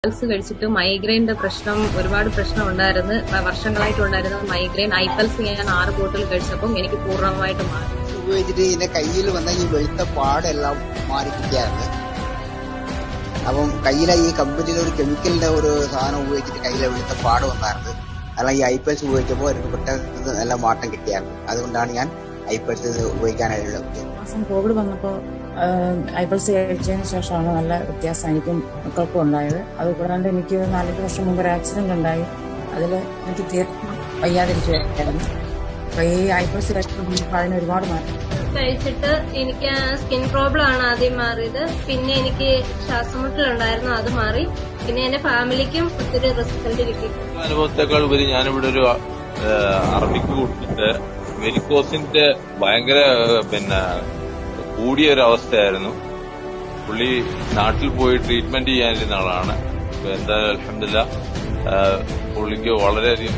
ഐപ്പൽസ് കഴിച്ചിട്ട് മൈഗ്രെയിന്റെ പ്രശ്നം ഒരുപാട് പ്രശ്നം ഉണ്ടായിരുന്നു. വർഷങ്ങളായിട്ടുണ്ടായിരുന്ന മൈഗ്രെയിൻ ഐപ്പൽസ് ഞാൻ 6 ബോട്ടിൽ കഴിച്ചപ്പം എനിക്ക് പൂർണ്ണമായിട്ട് മാറി. ഉപയോഗിച്ചിട്ട് ഇതിന്റെ കയ്യിൽ വന്ന ഈ വെളുത്ത പാടെല്ലാം മാറി കിട്ടിയായിരുന്നു. അപ്പം കയ്യിലെ ഈ കമ്പനിയിലെ ഒരു കെമിക്കലിന്റെ ഒരു സാധനം ഉപയോഗിച്ചിട്ട് കയ്യിലെ വെളുത്ത പാട് വന്നായിരുന്നു. അല്ല ഈ ഐപ്പൽസ് ഉപയോഗിച്ചപ്പോൾ എനിക്ക് പെട്ടെന്ന് നല്ല മാറ്റം കിട്ടിയായിരുന്നു. അതുകൊണ്ടാണ് ഞാൻ ഐപ്പൽസ് ഉപയോഗിക്കാനായിട്ടുള്ളത്. കോവിഡ് വന്നപ്പോൾ ഐപ്പൽസ് കഴിച്ചതിന് ശേഷമാണ് നല്ല വ്യത്യാസം എനിക്കും മക്കൾക്കും ഉണ്ടായത്. അതുകൂടാണ്ട് എനിക്ക് 4 വർഷം മുമ്പ് ഒരു ആക്സിഡന്റ് ഉണ്ടായി. അതിൽ എനിക്ക് തീരെ വയ്യാതിരിക്കുകയായിരുന്നു. അപ്പൊ ഈ ഐപ്പൽസ് കഴിച്ചപ്പോൾ അതിന് ഒരുപാട് മാറ്റം കഴിച്ചിട്ട് എനിക്ക് സ്കിൻ പ്രോബ്ലം ആണ് ആദ്യം മാറിയത്. പിന്നെ എനിക്ക് ശ്വാസമുട്ടലുണ്ടായിരുന്നു, അത് മാറി. പിന്നെ എന്റെ ഫാമിലിക്കും ഒത്തിരി റിസൾട്ട് കിട്ടി. അനുഭവത്തെക്കാൾ ഉപരി ഞാനിവിടെ ഒരു അറബിക്ക് കൊടുത്തിട്ട് വെരിക്കോസിന്റെ ഭയങ്കര കൂടിയ ഒരു അവസ്ഥയായിരുന്നു. പുള്ളി നാട്ടിൽ പോയി ട്രീറ്റ്മെന്റ് ചെയ്യാനിരുന്ന ആളാണ്. എന്തായാലും അൽഹംദുലില്ലാഹ് പുള്ളിക്ക് വളരെയധികം